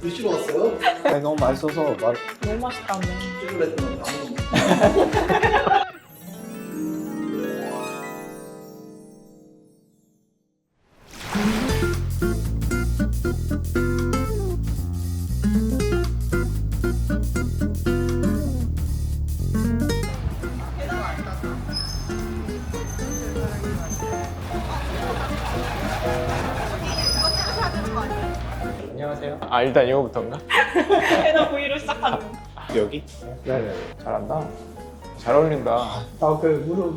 드시러 왔어요? 네, 너무 맛있어서 너무 맛있다며. 찍으려 했더니 아무 안녕하세요. 아, 일단 이거부터인가? 해나 부위로 시작하는. 여기? 네, 잘한다. 잘 어울린다. 아그 무릎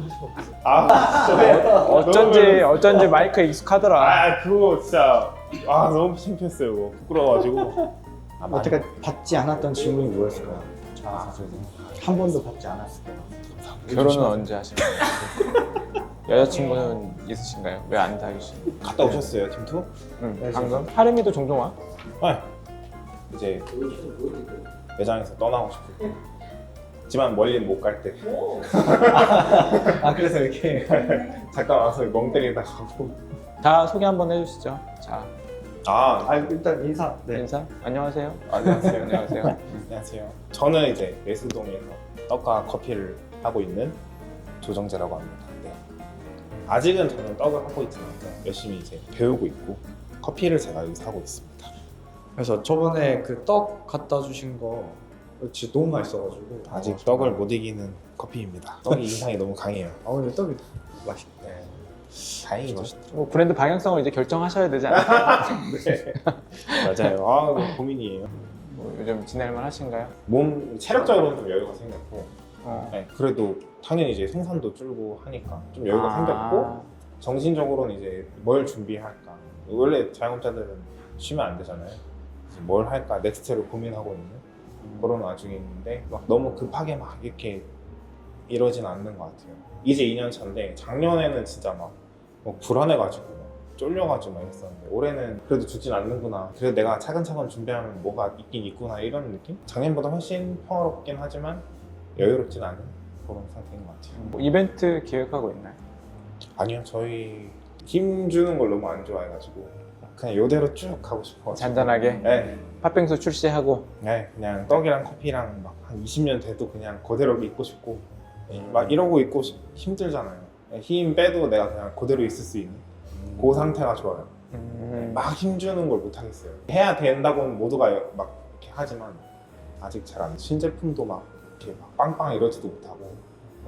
하시고 어쩐지 마이크 익숙하더라. 아 그거 진짜 너무 창피했어요. 이거 부끄러워가지고. 어떻게 받지 않았던 질문이 뭐였을까요? 한 번도 받지 않았을까요? 결혼은 언제 하실 거예요? 여자친구는 있으신가요? 왜 안 사귀시나요? 갔다 오셨어요 팀2? 응, 방금. 하림이도 종종 와? 네. 이제 매장에서 떠나고 싶을 때. 하지만 멀리는 못 갈 때. 아 그래서 이렇게 잠깐 와서 멍 때리다 가고. 다 소개 한번 해주시죠. 자, 일단 인사. 네. 인사. 안녕하세요. 안녕하세요. 안녕하세요. 안녕하세요. 저는 이제 예수동에서 떡과 커피를 하고 있는 조정재라고 합니다. 네. 아직은 저는 떡을 하고 있지는 않고요. 열심히 이제 배우고 있고 커피를 제가 여기서 하고 있습니다. 그래서 저번에 그 떡 갖다 주신 거 진짜 너무 맛있어가지고 아직 떡을 못 이기는 커피입니다. 떡이 인상이 너무 강해요. 근데 떡이 맛있네. 다행이죠. 뭐 브랜드 방향성을 이제 결정하셔야 되지 않을까요? 네. 맞아요. 고민이에요. 뭐 요즘 지낼만 하신가요? 몸 체력적으로는 좀 여유가 생겼고 어. 네, 그래도 당연히 이제 생산도 줄고 하니까 좀 여유가 생겼고 정신적으로는 이제 뭘 준비할까. 원래 자영업자들은 쉬면 안 되잖아요. 이제 뭘 할까 넥스트를 고민하고 있는 그런 와중인데 막 너무 급하게 막 이렇게 이러진 않는 것 같아요. 이제 2년 차인데 작년에는 진짜 막 불안해가지고 쫄려가지고 막 이랬었는데 올해는 그래도 죽진 않는구나. 그래도 내가 차근차근 준비하면 뭐가 있긴 있구나 이런 느낌? 작년보다 훨씬 평화롭긴 하지만 여유롭진 않은 그런 상태인 것 같아요. 뭐 이벤트 기획하고 있나요? 아니요, 저희 힘 주는 걸 너무 안 좋아해가지고 그냥 이대로 쭉 가고 싶어요. 잔잔하게 네. 팥빙수 출시하고. 네, 그냥 떡이랑 커피랑 막 한 20년 돼도 그냥 그대로 있고 싶고 막 이러고 있고 힘들잖아요. 힘 빼도 내가 그냥 그대로 있을 수 있는 그 상태가 좋아요. 막 힘주는 걸 못 하겠어요. 해야 된다고는 모두가 막 이렇게 하지만 아직 잘 안 돼. 신제품도 막 이렇게 막 빵빵 이러지도 못하고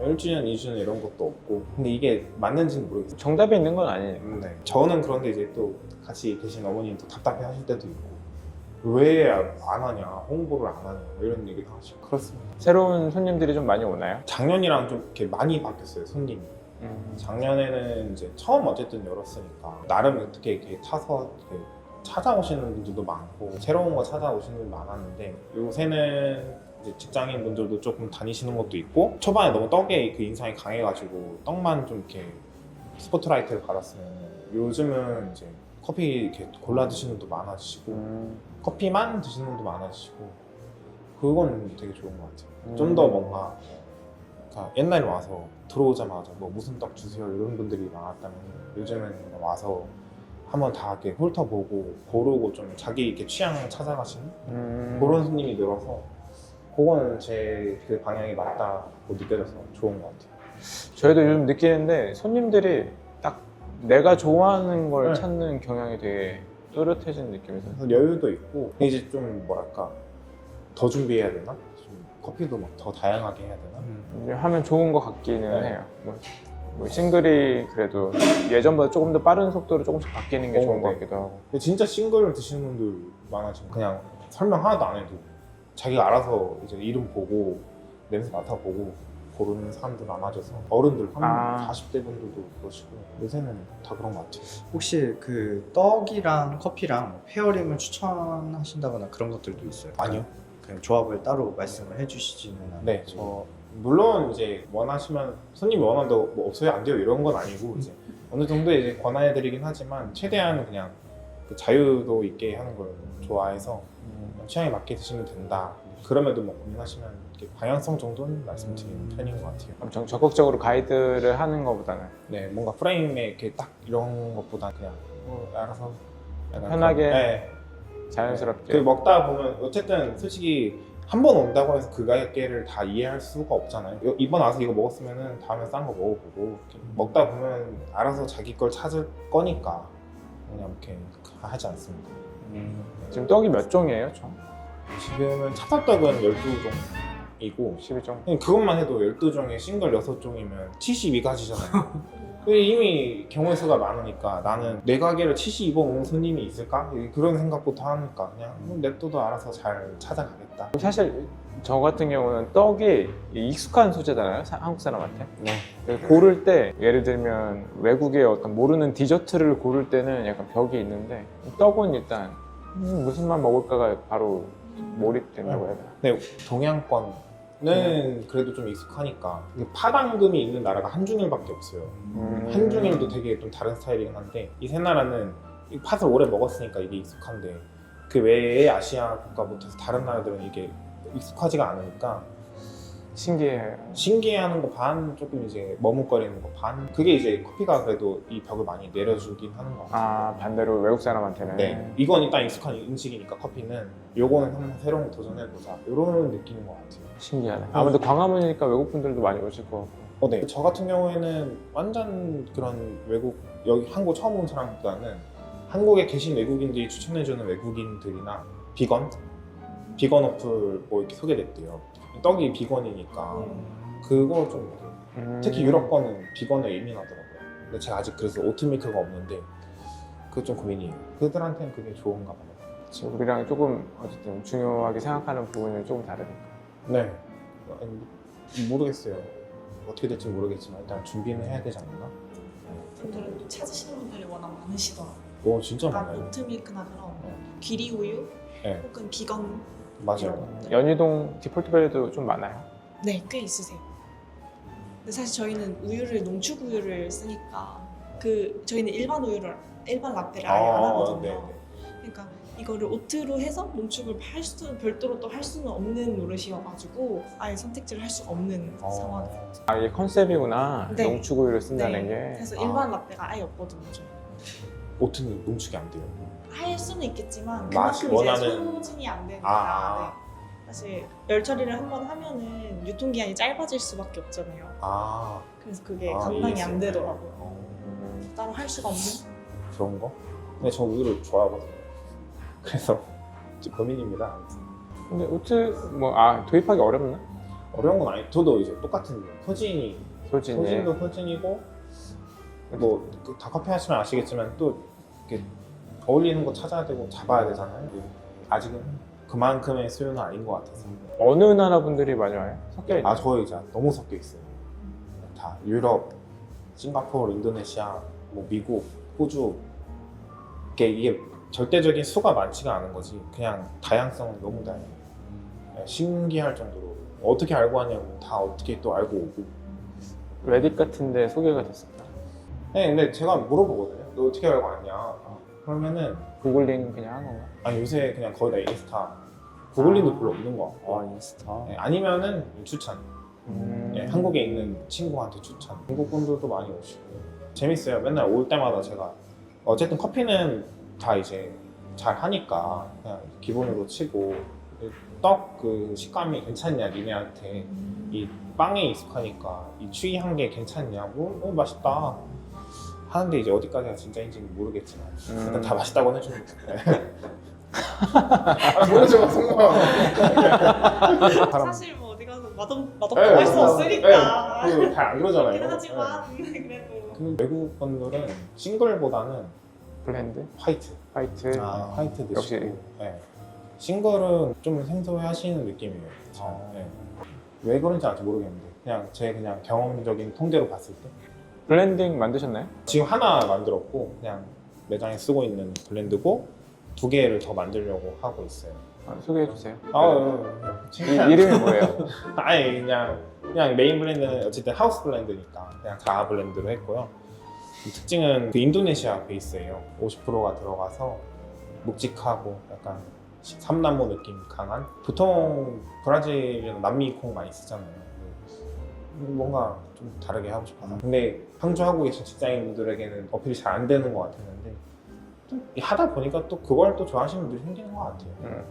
1주년, 2주년 이런 것도 없고 근데 이게 맞는지는 모르겠어요. 정답이 있는 건 아니에요. 네. 저는 그런데 이제 또 같이 계신 어머님도 답답해 하실 때도 있고 왜 안 하냐, 홍보를 안 하냐 이런 얘기도 하시고 그렇습니다. 새로운 손님들이 좀 많이 오나요? 작년이랑 좀 이렇게 많이 바뀌었어요, 손님이. 작년에는 이제 처음 어쨌든 열었으니까 나름 어떻게 이렇게 타서 이렇게 찾아오시는 분들도 많고 새로운 거 찾아오시는 분들 많았는데 요새는 이제 직장인 분들도 조금 다니시는 것도 있고 초반에 너무 떡에 그 인상이 강해가지고 떡만 좀 이렇게 스포트라이트를 받았으면 요즘은 이제 커피 이렇게 골라 드시는 분도 많아지시고 커피만 드시는 분도 많아지시고 그건 되게 좋은 것 같아요. 좀 더 뭔가 그러니까 옛날에 와서 들어오자마자 뭐 무슨 떡 주세요 이런 분들이 많았다면 요즘은 와서 한번 다 이렇게 훑어보고 고르고 좀 자기 이렇게 취향 찾아가시는 그런 손님이 늘어서 그거는 제 그 방향이 맞다고 느껴져서 좋은 것 같아요. 저희도 요즘 느끼는데 손님들이 딱 내가 좋아하는 걸 네. 찾는 경향이 되게 또렷해진 느낌이 들어요. 그래서 여유도 있고 이제 좀 뭐랄까 더 준비해야 되나? 좀 커피도 막 더 다양하게 해야 되나? 이제 하면 좋은 것 같기는 네. 해요. 뭐 싱글이 그래도 예전보다 조금 더 빠른 속도로 조금씩 바뀌는 게 좋은 것 같기도 하고. 근데 진짜 싱글 드시는 분들 많아지고 그냥 설명 하나도 안 해도 자기가 알아서 이제 이름 보고 냄새 맡아보고 고르는 사람들 많아져서 어른들 40대 분들도 그러시고 요새는 다 그런 것 같아요. 혹시 그 떡이랑 커피랑 페어링을 추천하신다거나 그런 것들도 있어요? 아니요. 그냥 조합을 따로 말씀을 해주시지는 않아요. 네, 저 물론 이제 원하시면 손님이 원한다고 뭐 없어요 안 돼요 이런 건 아니고 이제 어느 정도 이제 권해드리긴 하지만 최대한 그냥 그 자유도 있게 하는 걸 좋아해서 취향에 맞게 드시면 된다. 그럼에도 뭐 고민하시면 이렇게 방향성 정도는 말씀드리는 편인 것 같아요. 엄청 적극적으로 가이드를 하는 것보다는. 네, 뭔가 프레임에 이렇게 딱 이런 것보다 그냥 알아서 약간 편하게 네. 자연스럽게. 그 먹다 보면 어쨌든 솔직히 한 번 온다고 해서 그 가게를 다 이해할 수가 없잖아요. 이번 와서 이거 먹었으면은 다음에 싼 거 먹어보고 이렇게 먹다 보면 알아서 자기 걸 찾을 거니까 그냥 이렇게 하지 않습니다. 지금 떡이 몇 종이에요, 총? 지금은 찹쌀떡은 12종이고 12종. 그냥 그것만 해도 12종에 싱글 6종이면 72가지잖아요. 이미 경우의 수가 많으니까 나는 내 가게를 72번 오는 손님이 있을까? 그런 생각부터 하니까 그냥 냅둬도 알아서 잘 찾아가겠다. 사실 저 같은 경우는 떡이 익숙한 소재잖아요, 한국 사람한테. 네. 그래서 고를 때 예를 들면 외국의 어떤 모르는 디저트를 고를 때는 약간 벽이 있는데 떡은 일단 무슨 맛 먹을까가 바로 몰입된다고 해야 되나? 네, 동양권은 그래도 좀 익숙하니까 파당금이 있는 나라가 한중일밖에 없어요. 한중일도 되게 좀 다른 스타일이긴 한데 이 세 나라는 이 팥을 오래 먹었으니까 이게 익숙한데 그 외의 아시아 국가부터 해서 다른 나라들은 이게 익숙하지가 않으니까 신기해요. 신기해하는 거 반, 조금 이제 머뭇거리는 거 반. 그게 이제 커피가 그래도 이 벽을 많이 내려주긴 하는 것 같아요. 아, 반대로 외국 사람한테는. 네, 이건 일단 익숙한 음식이니까 커피는 요거는 한번 새로운 거 도전해보자 이런 느낌인 것 같아요. 신기하네. 아무래도 광화문이니까 외국 분들도 많이 오실 것 같고. 네. 저 같은 경우에는 완전 그런 외국, 여기 한국 처음 온 사람보다는 한국에 계신 외국인들이 추천해주는 외국인들이나 비건 어플 뭐 이렇게 소개됐대요. 떡이 비건이니까 그거 좀 특히 유럽 거는 비건에 예민하더라고요. 근데 제가 아직 그래서 오트밀크가 없는데 그게 좀 고민이에요. 그들한테는 그게 좋은가 봐요. 지금 우리랑 조금 어쨌든 중요하게 생각하는 부분은 조금 다르니까. 네. 아니, 모르겠어요. 어떻게 될지 모르겠지만 일단 준비는 해야 되지 않나? 분들은 또 찾으시는 분들이 워낙 많으시더라고요. 오 진짜 약간 많아요. 오트밀크나 그런 귀리 우유 네. 혹은 비건 맞아요. 이런 것들. 연희동 디폴트 밸리도 좀 많아요. 네, 꽤 있으세요. 근데 사실 저희는 우유를 농축 우유를 쓰니까 저희는 일반 라떼를 아예 안 하거든요. 네. 그러니까 이거를 오트로 해서 농축을 별도로 또 할 수는 없는 노릇이어가지고 아예 선택지를 할 수 없는 상황이에요. 아, 이게 컨셉이구나. 네. 농축우유를 쓴다는 네. 게. 그래서 일반 라떼가 아예 없거든요. 저희. 오트는 농축이 안 돼요. 할 수는 있겠지만 맛이 그만큼 이제 원하는- 소진이 안 되니까 아. 네. 사실 열 처리를 한번 하면은 유통기한이 짧아질 수밖에 없잖아요. 아, 그래서 그게 아, 감당이 안 이해했어요. 되더라고요. 따로 할 수가 없는. 그런 거? 근데 저 우유를 좋아하거든요. 그래서 좀 고민입니다. 아무튼. 근데 오트 도입하기 어렵나? 어려운 건 아니. 저도 이제 똑같은 소진이 소진이. 소진도 소진이고 뭐 다 커피 하시면 아시겠지만 또 이렇게 어울리는 거 찾아야 되고 잡아야 되잖아요. 아직은 그만큼의 수요는 아닌 것 같아서. 어느 나라 분들이 많이 와요? 섞여 있나요? 아, 저 이제 너무 섞여 있어요. 다 유럽, 싱가포르, 인도네시아, 뭐 미국, 호주. 이게 절대적인 수가 많지가 않은 거지. 그냥 다양성은 너무 다양해요. 신기할 정도로 어떻게 알고 왔냐고 다 어떻게 또 알고 오고. 레딧 같은데 소개가 됐었다. 네, 근데 제가 물어보거든요. 너 어떻게 알고 왔냐? 그러면은 구글링 그냥 한 건가? 아니 요새 그냥 거의 다 인스타, 구글링도 별로 없는 것 같고. 인스타. 네, 아니면은 추천. 네, 한국에 있는 친구한테 추천. 한국 분들도 많이 오시고 재밌어요. 맨날 올 때마다 제가 어쨌든 커피는 다 이제 잘 하니까 그냥 기본으로 치고 떡 그 식감이 괜찮냐 니네한테 이 빵에 익숙하니까 이 추이한 게 괜찮냐고 맛있다 하는데 이제 어디까지가 진짜인지는 모르겠지만 일단 다 맛있다고는 해줍니다. 모르죠 성공. 사실 뭐 어디 가서 맛없다고 할 수 없으니까. 잘안 그러잖아요. 그렇긴 하지만 그래도. 그 외국 분들은 싱글보다는 블렌드? 화이트. 화이트? 화이트 역시. 드시고 네. 싱글은 좀 생소해 하시는 느낌이에요. 네. 왜 그런지 아직 모르겠는데 그냥 경험적인 통계로 봤을 때 블렌딩 만드셨나요? 지금 하나 만들었고 그냥 매장에 쓰고 있는 블렌드고 2개를 더 만들려고 하고 있어요. 소개해 주세요. 이름이 뭐예요? 아니 그냥 메인 블렌드는 어쨌든 하우스 블렌드니까 그냥 자아 블렌드로 했고요. 특징은 그 인도네시아 베이스예요. 50%가 들어가서 묵직하고 약간 삼나무 느낌 강한. 보통 브라질이나 남미 콩 많이 쓰잖아요. 뭔가 좀 다르게 하고 싶어서. 근데 상주하고 계신 직장인분들에게는 어필이 잘 안 되는 것 같았는데 또 하다 보니까 또 그걸 또 좋아하시는 분들이 생기는 것 같아요.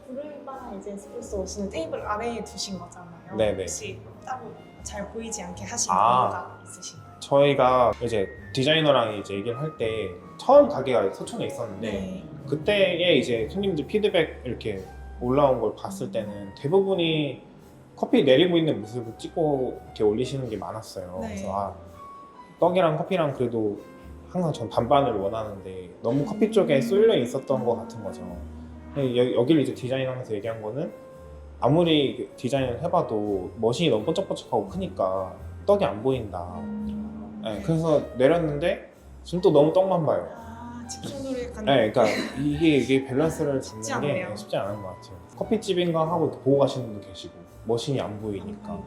브루이바나 이제 에스프레소 오시는 테이블 아래에 두신 거잖아요. 네네. 혹시 따로 잘 보이지 않게 하신 아. 이유가 있으신가요? 저희가 이제 디자이너랑 이제 얘기를 할 때 처음 가게가 서촌에 있었는데 네. 그때에 이제 손님들 피드백 이렇게 올라온 걸 봤을 때는 대부분이 커피 내리고 있는 모습을 찍고 이렇게 올리시는 게 많았어요. 네. 그래서 아, 떡이랑 커피랑 그래도 항상 전 반반을 원하는데 너무 커피 쪽에 쏠려 있었던 것 같은 거죠. 여기를 이제 디자인하면서 얘기한 거는 아무리 디자인을 해봐도 머신이 너무 번쩍번쩍하고 크니까 떡이 안 보인다. 네, 그래서 내렸는데 지금 또 너무 떡만 봐요. 아, 집중도를 약간 네, 그러니까 이게 밸런스를 쉽지 잡는 게 않네요. 쉽지 않은 것 같아요. 커피집인가 하고 이렇게 보고 가시는 분도 계시고 머신이 안 보이니까.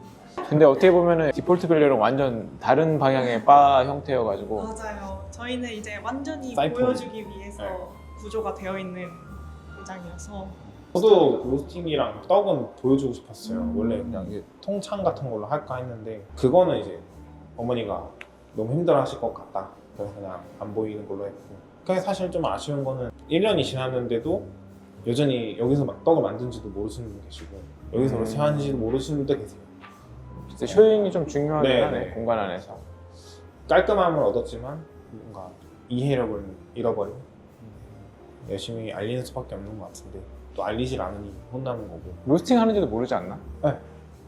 근데 어떻게 보면은 디폴트 밸류랑 완전 다른 방향의 바 형태여가지고 맞아요. 저희는 이제 완전히 사이폰. 보여주기 위해서 네. 구조가 되어 있는 매장이어서 저도 로스팅이랑 떡은 보여주고 싶었어요. 원래 그냥 이게 통창 같은 걸로 할까 했는데 그거는 이제 어머니가 너무 힘들어하실 것 같다. 그래서 그냥 안 보이는 걸로 했고. 그게 사실 좀 아쉬운 거는 1년이 지났는데도 여전히 여기서 막 떡을 만든지도 모르시는 분 계시고 여기서 로스팅 하는지도 모르시는 분도 계세요. 진짜 쇼잉이 좀 중요하긴 네, 하네 네. 공간 안에서. 깔끔함을 얻었지만 뭔가 이해력을 잃어버린 열심히 알리는 수밖에 없는 것 같은데 또 알리질 않으니 혼나는 거고. 로스팅 하는지도 모르지 않나?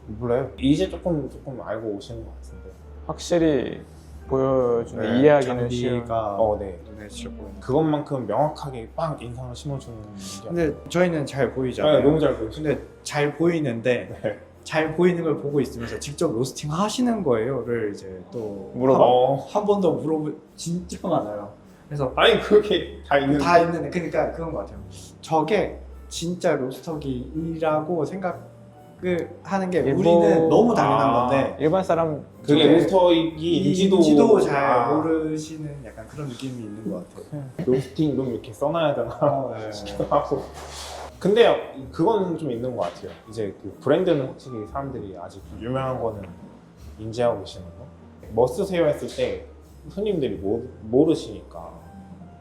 몰라요. 이제 조금 알고 오시는 것 같은데. 확실히 보여주는 네, 이해하기는 쉬운. 장비가 네. 눈에 띄어 보이는. 그것만큼 명확하게 빵 인상을 심어주는 게 근데 저희는 잘 보이잖아요. 너무 잘 보이시죠? 근데 잘 보이는데 네. 잘 보이는 걸 보고 있으면서 직접 로스팅 하시는 거예요를 이제 또 물어봐. 한 번 더 물어볼 진짜 많아요. 그래서 아니 그렇게 다 있는 다 있는데 그러니까 그런 것 같아요. 저게 진짜 로스터기라고 생각을 하는 게 일본- 우리는 너무 당연한 아. 건데 일반 사람 그게 저게 로스터이기 인지도 인지도 잘 아. 모르시는 약간 그런 느낌이 있는 것 같아요. 로스팅 룸 이렇게 써놔야 되나 네. 싶기도 하고. 근데 그건 좀 있는 것 같아요. 이제 그 브랜드는 확실히 사람들이 아직 유명한 거는 인지하고 계시는 거. 뭐 쓰세요 했을 때 손님들이 모르시니까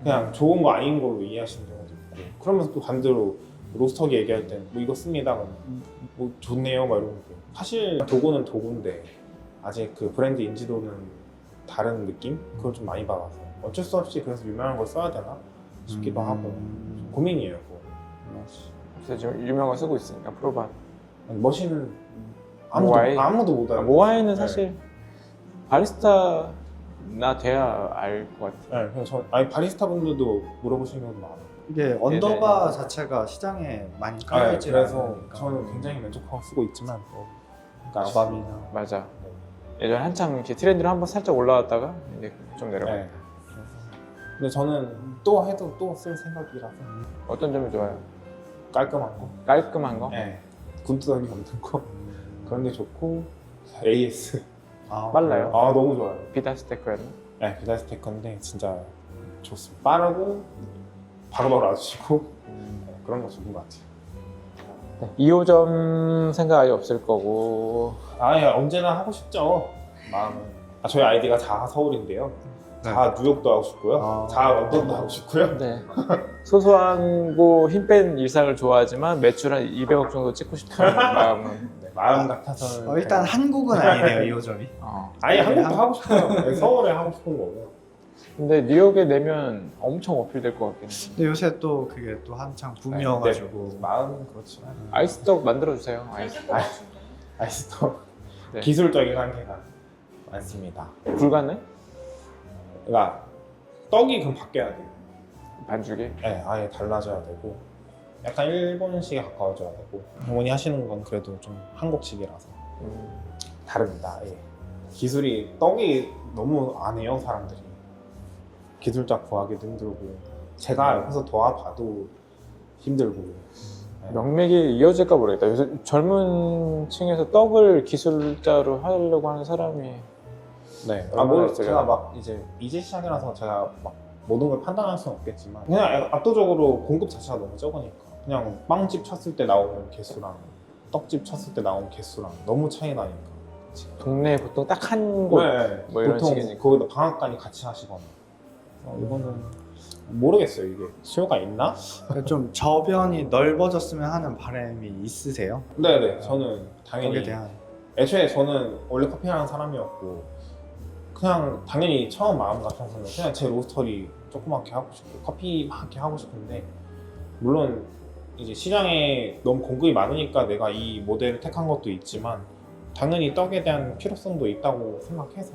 그냥 좋은 거 아닌 걸로 이해하시는 경우도 있고. 그러면서 또 반대로 로스터기 얘기할 때 뭐 이거 씁니다. 그러면 뭐 좋네요. 막 이러고. 사실 도구는 도구인데 아직 그 브랜드 인지도는 다른 느낌? 그걸 좀 많이 받아서 어쩔 수 없이 그래서 유명한 걸 써야 되나 싶기도 하고 고민이에요. 그거. 그래서 지금 유명한 거 쓰고 있으니까 프로반. 아니, 머신은 모아이? 아무도 못 알아요. 모아이는 사실 바리스타나 돼야 알 것 같아. 네, 그래서 바리스타 분들도 물어보시는 경우도 많아요. 이게 언더바 자체가 시장에 많이 깔려있지 그래서 않으니까. 저는 굉장히 만족하고 쓰고 있지만 아밤이나 맞아. 예전에 한참 이렇게 트렌드로 한번 살짝 올라왔다가 이제 좀 내려가. 네. 그래서 근데 저는 또 해도 또 쓸 생각이라서 어떤 점이 좋아요? 깔끔한 거, 깔끔한 거? 네. 굼뜨더기 없는 거 그런 게 좋고 AS 빨라요? 너무 좋아요. 비다 스테커였나? 네, 비다스테커인데 진짜 좋습니다. 빠르고 바로바로 알아주시고 네, 그런 거 좋은 것 같아요. 2호점 생각 아예 없을 거고. 아예 언제나 하고 싶죠. 마음은. 저희 아이디가 자아 서울인데요. 네. 자아 뉴욕도 하고 싶고요. 자아 런던도 하고 싶고요. 네. 소소하고 힘 뺀 일상을 좋아하지만 매출 한 200억 정도 찍고 싶은 마음은. 네, 마음 같아서는 일단 한국은 아니네요 2호점이. 아예 한국도 한- 하고 싶어요. 네, 서울에 하고 싶은 거고. 근데 뉴욕에 내면 엄청 어필될 것 같긴 해. 근데 요새 또 그게 또 한창 붐이어가지고 마음은 그렇지만 아이스떡 만들어주세요. 아이스. 맛있을 것 같은데. 아직도 네. 기술적인 한계가 많습니다. 불가능? 그러니까 떡이 그럼 바뀌어야 돼요. 반죽이? 네, 아예 달라져야 되고 약간 일본식에 가까워져야 되고 어머니 하시는 건 그래도 좀 한국식이라서 다릅니다. 예. 기술이 떡이 너무 안 해요 사람들이. 기술자 구하기도 힘들고 제가 옆에서 도와봐도 힘들고. 네. 명맥이 이어질까 모르겠다. 요새 젊은 층에서 떡을 기술자로 하려고 하는 사람이 네. 얼마나 있어요? 제가 막 이제 시작이라서 제가 막 모든 걸 판단할 수는 없겠지만 그냥 압도적으로 공급 자체가 너무 적으니까 그냥 빵집 쳤을 때 나오는 개수랑 떡집 쳤을 때 나오는 개수랑 너무 차이 나니까. 동네에 보통 딱 한 곳. 네. 뭐 이런 보통 식이니까. 거기다 방앗간이 같이 하시거나. 이거는 모르겠어요. 이게 수요가 있나? 좀 저변이 넓어졌으면 하는 바람이 있으세요? 네네. 저는 당연히 거기에 대한 애초에 저는 원래 커피하는 사람이었고 그냥 당연히 처음 마음 같아서는 그냥 제 로스터리 조그맣게 하고 싶고 커피밖에 하고 싶은데 물론 이제 시장에 너무 공급이 많으니까 내가 이 모델을 택한 것도 있지만 당연히 떡에 대한 필요성도 있다고 생각해서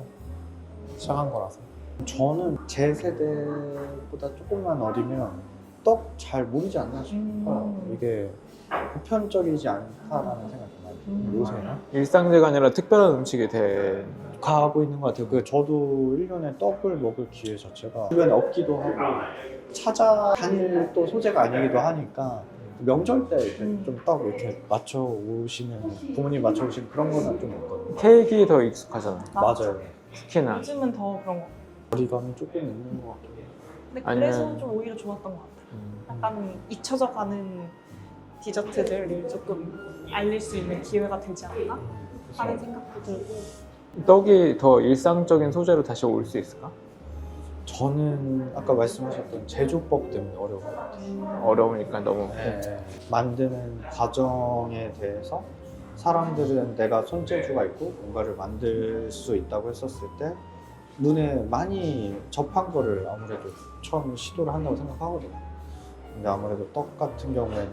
시작한 거라서. 저는 제 세대보다 조금만 어리면 떡 잘 모르지 않나 싶어요. 이게 보편적이지 않다라는 생각이 많이 들어요. 요새는 일상제가 아니라 특별한 음식이 돼. 가고 있는 것 같아요. 저도 1년에 떡을 먹을 기회 자체가 주변에 없기도 하고 찾아다닐 또 소재가 아니기도 하니까 명절 때 좀 떡 이렇게 맞춰 오시는 부모님 맞춰 오시는 그런 거는 좀 있거든요. 케이크가 더 익숙하잖아. 맞아요. 특히나. 요즘은 더 그런 거. 거리감이 조금 있는 것 같아요. 근데 아니면- 그래서 좀 오히려 좋았던 것 같아요. 약간 잊혀져 가는 디저트들을 조금 알릴 수 있는 기회가 되지 않나 하는 생각도 들고. 떡이 더 일상적인 소재로 다시 올 수 있을까? 저는 아까 말씀하셨던 제조법 때문에 어려운 것 같아요. 어려우니까 너무. 만드는 과정에 대해서 사람들은 내가 손재주가 있고 뭔가를 만들 수 있다고 했었을 때 눈에 많이 접한 거를 아무래도 처음 시도를 한다고 생각하거든요. 근데 아무래도 떡 같은 경우에는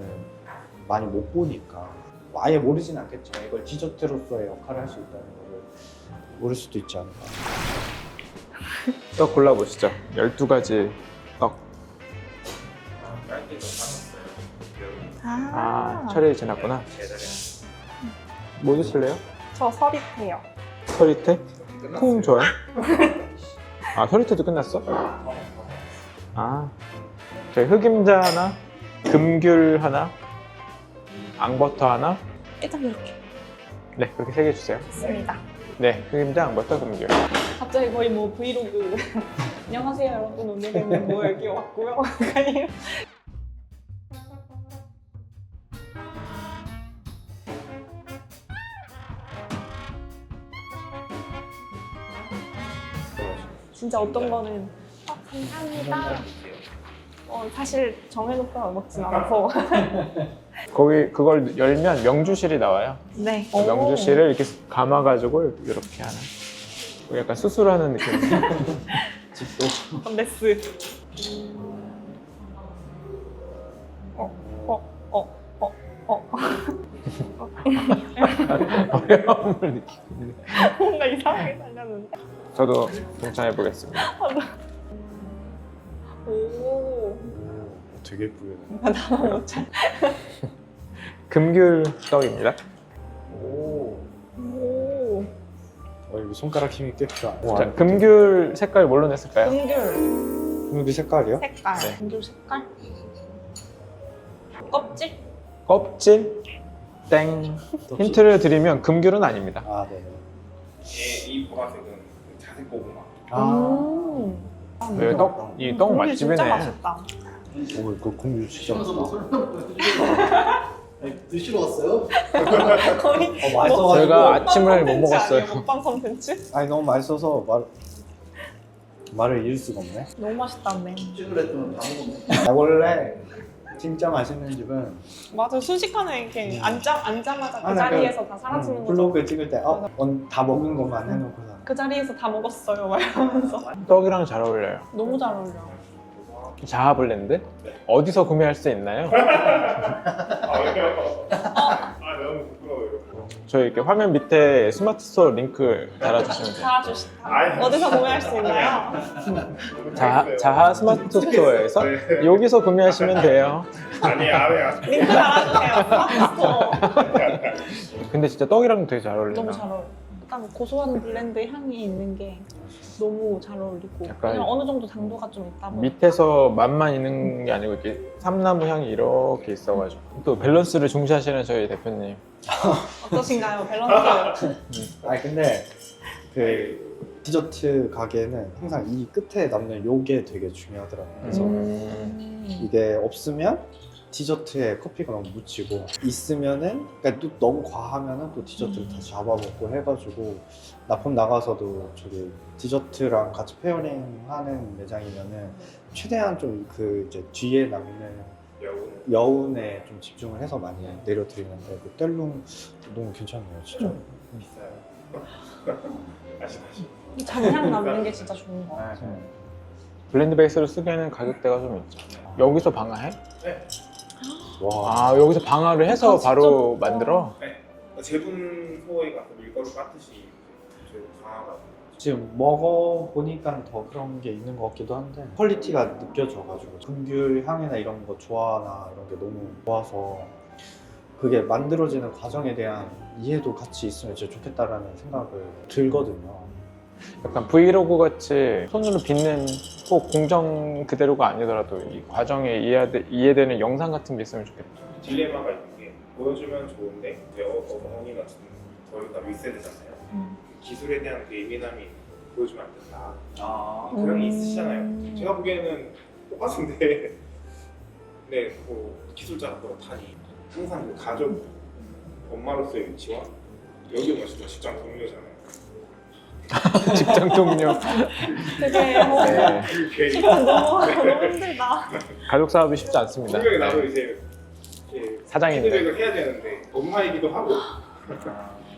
많이 못 보니까 아예 모르진 않겠지만 이걸 디저트로서의 역할을 할 수 있다는 거를 모를 수도 있지 않을까. 떡 골라보시죠. 12가지 떡. 아, 철이 지났구나. 뭐 드실래요? 저 서리태요. 서리태? 콩 좋아해? 아, 서리태도 끝났어? 아, 저희 흑임자 하나, 금귤 하나, 앙버터 하나. 일단 이렇게 네, 그렇게 3개 주세요. 있습니다. 네, 흑임자, 앙버터, 금귤. 갑자기 거의 뭐 브이로그. 안녕하세요 여러분, 오늘은 뭐 여기 왔고요. 진짜 어떤 거는 감사합니다. 사실 정해놓고 먹진 않아서. 거기 그걸 열면 명주실이 나와요. 네. 명주실을 이렇게 감아가지고 이렇게 하는. 약간 수술하는 느낌. 건데스. 어려움을 느끼는데. 뭔가 이상하게 달렸는데. 저도 동참해 보겠습니다. 오. 되게 예쁘게. 나 못 참. 금귤 떡입니다. 오. 오. 이거 손가락 힘이 꽤 필요하네. 자, 금귤 색깔 뭘로 냈을까요? 금귤 금귤 색깔이요? 색깔. 네. 금귤 색깔. 껍질? 껍질 땡. 힌트를 드리면 금귤은 아닙니다. 아, 네. 이 보라색은 자색 고구마. 아, 왜 이 떡 금귤 진짜 맛집이네. 맛있다. 오, 이거 금귤 진짜 맛있다. 드시러 왔어요? 거의 맛있어가지고. 저희가 아침을 못 먹었어요. 먹방 컨텐츠? 아니 너무 맛있어서 말을 잃을 수가 없네. 너무 맛있다네. 찍으려 했더니 다 먹었네. 원래 진짜 맛있는 집은 맞아, 순식간에 이렇게 앉자마자 그 아, 자리에서 다 사라지는 거죠. 블로그 찍을 때 다 먹은 것만 해놓고서 그 자리에서 다 먹었어요 막 이러면서. 떡이랑 잘 어울려요. 너무 잘 어울려. 자하 블렌드? 어디서 구매할 수 있나요? 너무 부끄러워요. 저희 이렇게 화면 밑에 스마트 스토어 링크 달아주시면 돼요. 달아주시다. 어디서 구매할 수 있나요? 자하 스마트 스토어에서 여기서 구매하시면 돼요. 아니 아니야. 링크 달아주세요. 스토어. 근데 진짜 떡이랑 되게 잘 어울린다. 너무 잘 어울려. 약간 고소한 블렌드 향이 있는 게 너무 잘 어울리고 약간 그냥 어느 정도 당도가 좀 있다 보니까 밑에서 맛만 있는 게 아니고 이렇게 삼나무 향이 이렇게 있어가지고 또 밸런스를 중시하시는 저희 대표님. 어떠신가요? 밸런스. 아니 근데 그 디저트 가게는 항상 이 끝에 남는 요게 되게 중요하더라고요. 그래서 이게 없으면 디저트에 커피가 너무 묻히고 있으면은 그러니까 또 너무 과하면은 또 디저트를 다 잡아먹고 해가지고 납품 나가서도 저기 디저트랑 같이 페어링하는 매장이면은 최대한 좀 그 이제 뒤에 남는 여운에 좀 집중을 해서 많이 내려드리는데 그 뗄룸 너무 괜찮네요 진짜. 비싸요. 아시죠? 이 장량 남는 게 진짜 좋은 거 같아요. 네. 블렌드 베이스를 쓰기에는 가격대가 좀 있죠. 여기서 방아해? 네. 와. 아 여기서 방아를 해서 아, 진짜 바로 좋다. 만들어? 네. 제분소에 가서 밀가루 빻듯이 저희 강화가 지금 먹어보니까 더 그런 게 있는 것 같기도 한데 퀄리티가 느껴져가지고 금귤 향이나 이런 거 조화나 이런 게 너무 좋아서 그게 만들어지는 과정에 대한 이해도 같이 있으면 진짜 좋겠다라는 생각을 들거든요. 약간 브이로그 같이 손으로 빚는 꼭 공정 그대로가 아니더라도 이 과정에 이해되는 영상 같은 게 있으면 좋겠다. 딜레마가 있는 게 보여주면 좋은데 이제 어머니나 저희 다 윗세대잖아요. 기술에 대한 그 예민함이 보여주면 안 된다. 그런 게 있으시잖아요. 제가 보기에는 똑같은데 네, 뭐 기술자가 그렇다니 항상 그 가족 엄마로서의 위치와 여기 오면 진짜 직장 동료잖아요. 직장 동료. 되게 네. 괜히 너무 힘들다. 가족 사업이 쉽지 않습니다. 분명히 나도 네. 이제 이렇게 사장인데. 피드백을 해야 되는데 엄마이기도 하고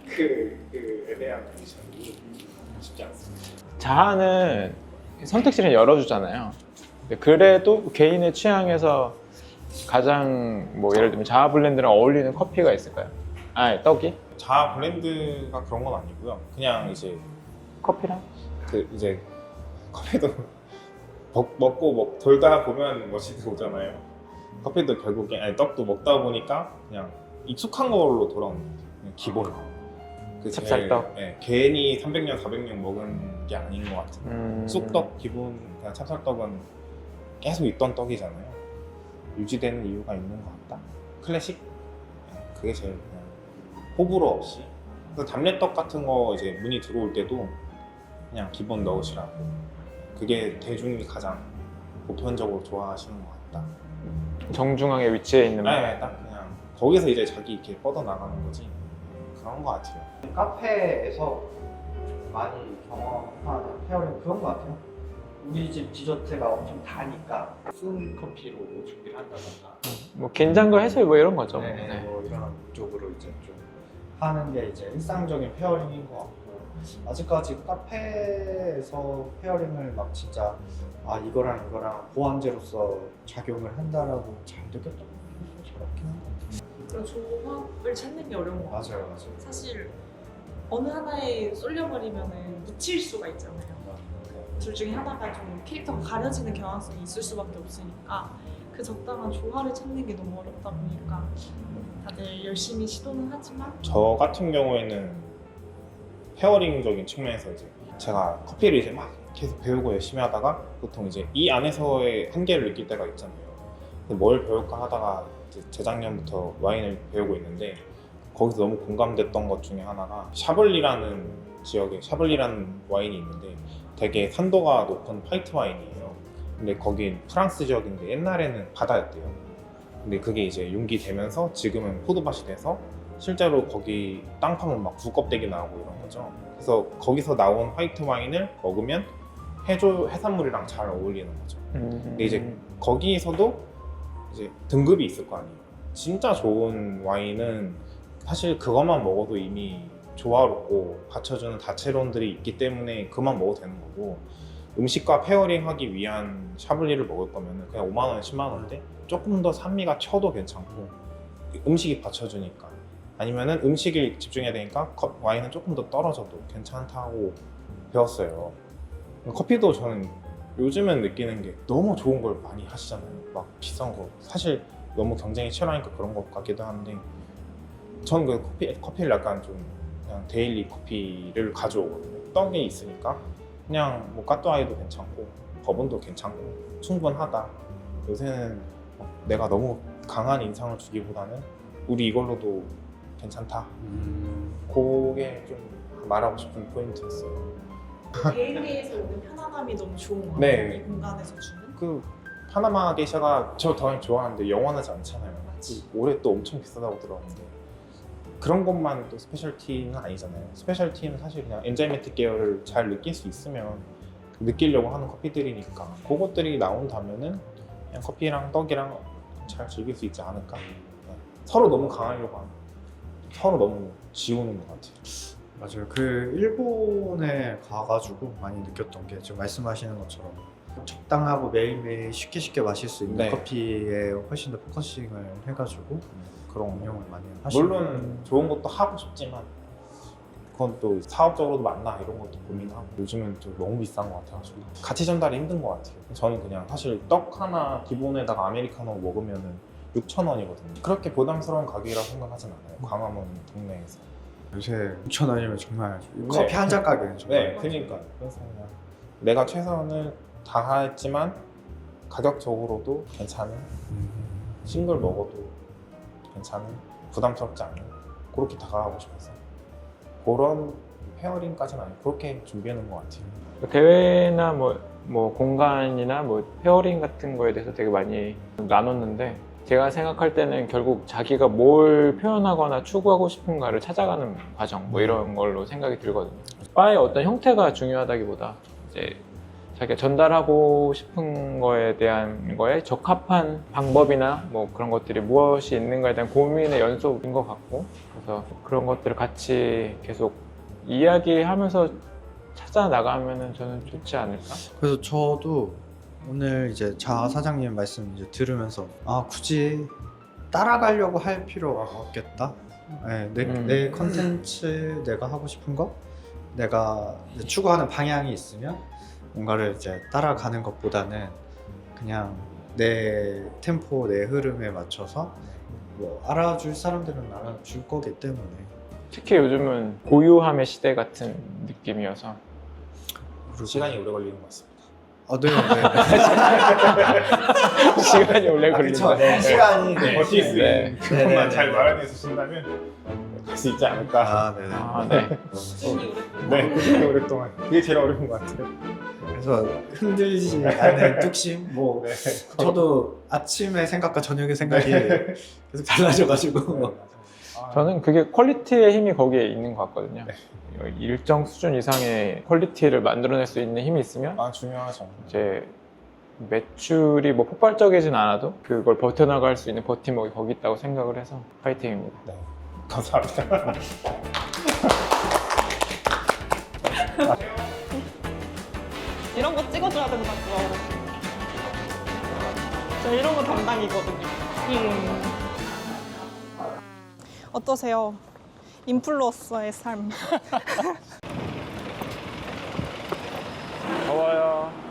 그 애매한 컨디션이 쉽지 않습니다. 자아는 선택지를 열어주잖아요. 근데 그래도 개인의 취향에서 가장 뭐 예를 들면 자아 블렌드랑 어울리는 커피가 있을까요? 아 떡이? 자아 블렌드가 그런 건 아니고요. 그냥 이제 커피랑? 그 이제 커피도 먹고 돌다 보면 멋이 오잖아요. 커피도 결국에 아니 떡도 먹다 보니까 그냥 익숙한 걸로 돌아오는 거죠. 그냥 기본. 그 찹쌀떡? 네, 괜히 300년 400년 먹은 게 아닌 것 같아요. 쑥떡 기본 그냥 찹쌀떡은 계속 있던 떡이잖아요. 유지되는 이유가 있는 것 같다. 클래식? 그게 제일 그냥 호불호 없이. 그래서 담례떡 같은 거 이제 문의 들어올 때도 그냥 기본 넣으시라고. 그게 대중이 가장 보편적으로 좋아하시는 것 같다. 정중앙에 위치해 있는 네, 딱 그냥 거기서 이제 자기 이렇게 뻗어 나가는 거지. 그런 것 같아요. 카페에서 많이 경험하는 페어링 그런 것 같아요. 우리 집 디저트가 엄청 다니까 순 커피로 준비를 한다던가 뭐 긴장과 해소율 뭐 이런 거죠. 네, 뭐 이런 쪽으로 이제 좀 하는 게 이제 일상적인 페어링인 것 같고 아직까지 카페에서 페어링을 막 진짜 아 이거랑 보완제로서 작용을 한다라고 잘 느꼈던 건 잘 없긴 한 것 같아요. 그 조합을 찾는 게 어려운 것 같아요. 맞아요. 사실 어느 하나에 쏠려버리면 묻힐 수가 있잖아요. 둘 중에 하나가 좀 캐릭터가 가려지는 경향성이 있을 수밖에 없으니까 그 적당한 조화를 찾는 게 너무 어렵다 보니까 다들 열심히 시도는 하지만 저 같은 경우에는 페어링적인 측면에서 이제 제가 커피를 이제 막 계속 배우고 열심히 하다가 보통 이제 이 안에서의 한계를 느낄 때가 있잖아요. 근데 뭘 배울까 하다가 이제 재작년부터 와인을 배우고 있는데 거기서 너무 공감됐던 것 중에 하나가 샤블리라는 지역에 샤블리라는 와인이 있는데 되게 산도가 높은 화이트 와인이에요. 근데 거긴 프랑스 지역인데 옛날에는 바다였대요. 근데 그게 이제 융기되면서 지금은 포도밭이 돼서 실제로 거기 땅 파면 막 굴껍데기 나오고 이런 거죠. 그래서 거기서 나온 화이트 와인을 먹으면 해산물이랑 잘 어울리는 거죠. 근데 이제 거기서도 이제 등급이 있을 거 아니에요. 진짜 좋은 와인은 사실 그것만 먹어도 이미 조화롭고 받쳐주는 다채로움들이 있기 때문에 그만 먹어도 되는 거고 음식과 페어링하기 위한 샤블리를 먹을 거면 그냥 5만 원, 10만 원인데 조금 더 산미가 튀어도 괜찮고 음식이 받쳐주니까 아니면은 음식에 집중해야 되니까 와인은 조금 더 떨어져도 괜찮다고 배웠어요. 커피도 저는 요즘엔 느끼는 게 너무 좋은 걸 많이 하시잖아요. 막 비싼 거 사실 너무 경쟁이 치열하니까 그런 것 같기도 한데 저는 그 커피를 약간 좀 그냥 데일리 커피를 가져오거든요. 떡이 있으니까 그냥 뭐 까뚜아이도 괜찮고 버번도 괜찮고 충분하다. 요새는 내가 너무 강한 인상을 주기보다는 우리 이걸로도 괜찮다. 그게 좀 말하고 싶은 포인트였어요. 개인기에서 오는 편안함이 너무 좋은 것 같아요. 네. 이 공간에서 주는. 그 파나마 게이샤가 저 당연히 좋아하는데 영원하지 않잖아요. 올해 또 엄청 비싸다고 들었는데 그런 것만 또 스페셜티는 아니잖아요. 스페셜티는 사실 그냥 엔자이매틱 계열을 잘 느낄 수 있으면 느끼려고 하는 커피들이니까 그것들이 나온다면은 그냥 커피랑 떡이랑 잘 즐길 수 있지 않을까. 서로 너무 강하려고 하는, 서로 너무 지우는 것 같아요. 맞아요. 그 일본에 가가지고 많이 느꼈던 게 지금 말씀하시는 것처럼 적당하고 매일매일 쉽게 마실 수 있는 네. 커피에 훨씬 더 포커싱을 해가지고 그런 운영을 많이 하시는 물론 좋은 것도 하고 싶지만 그건 또 사업적으로도 맞나 이런 것도 고민하고 요즘은 좀 너무 비싼 것 같아가지고 가치 전달이 힘든 것 같아요. 저는 그냥 사실 떡 하나 기본에다가 아메리카노 먹으면은 6,000원이거든요. 그렇게 부담스러운 가격이라고 생각하진 않아요. 광화문 동네에서. 요새 6,000원이면 정말 네. 커피 한 잔 가격은 정말 네, 그러니까 그래서 그냥 내가 최선을 다했지만 가격적으로도 괜찮은, 싱글 먹어도 괜찮은, 부담스럽지 않은 그렇게 다가가고 싶어서 그런 페어링까지는 아니고 그렇게 준비해놓은 것 같아요. 대회나 뭐 공간이나 뭐 페어링 같은 거에 대해서 되게 많이 나눴는데 제가 생각할 때는 결국 자기가 뭘 표현하거나 추구하고 싶은가를 찾아가는 과정 뭐 이런 걸로 생각이 들거든요. 바의 어떤 형태가 중요하다기보다 이제 자기가 전달하고 싶은 거에 대한 거에 적합한 방법이나 뭐 그런 것들이 무엇이 있는가에 대한 고민의 연속인 것 같고, 그래서 그런 것들을 같이 계속 이야기하면서 찾아 나가면은 저는 좋지 않을까? 그래서 저도 오늘 이제 자 사장님 말씀 이제 들으면서 아 굳이 따라가려고 할 필요가 없겠다. 네, 내 컨텐츠 내가 하고 싶은 거 내가 이제 추구하는 방향이 있으면 뭔가를 이제 따라가는 것보다는 그냥 내 템포 내 흐름에 맞춰서 뭐 알아줄 사람들은 알아줄 거기 때문에 특히 요즘은 고유함의 시대 같은 느낌이어서 시간이 오래 걸리는 것 같습니다. 네. 시간이 오래 걸린다. 네. 시간이 버틸 수 네. 있는 그것만 네. 잘 마련해 주신다면 갈 수 있지 않을까. 네네. 아, 네. 꾸준히 오랫동안 네, 그렇게 오랫동안 그게 제일 어려운 것 같아요. 그래서 흔들리지 않는 뚝심 뭐 네. 저도 아침의 생각과 저녁의 생각이 계속 달라져가지고 저는 그게 퀄리티의 힘이 거기에 있는 것 같거든요. 일정 수준 이상의 퀄리티를 만들어낼 수 있는 힘이 있으면 중요하죠. 이제 매출이 뭐 폭발적이진 않아도 그걸 버텨나갈 수 있는 버팀목이 거기 있다고 생각을 해서 파이팅입니다. 네, 감사합니다. 이런 거 찍어줘야 된다고. 저 이런 거 담당이거든요. 어떠세요? 인플루언서의 삶. 더워요.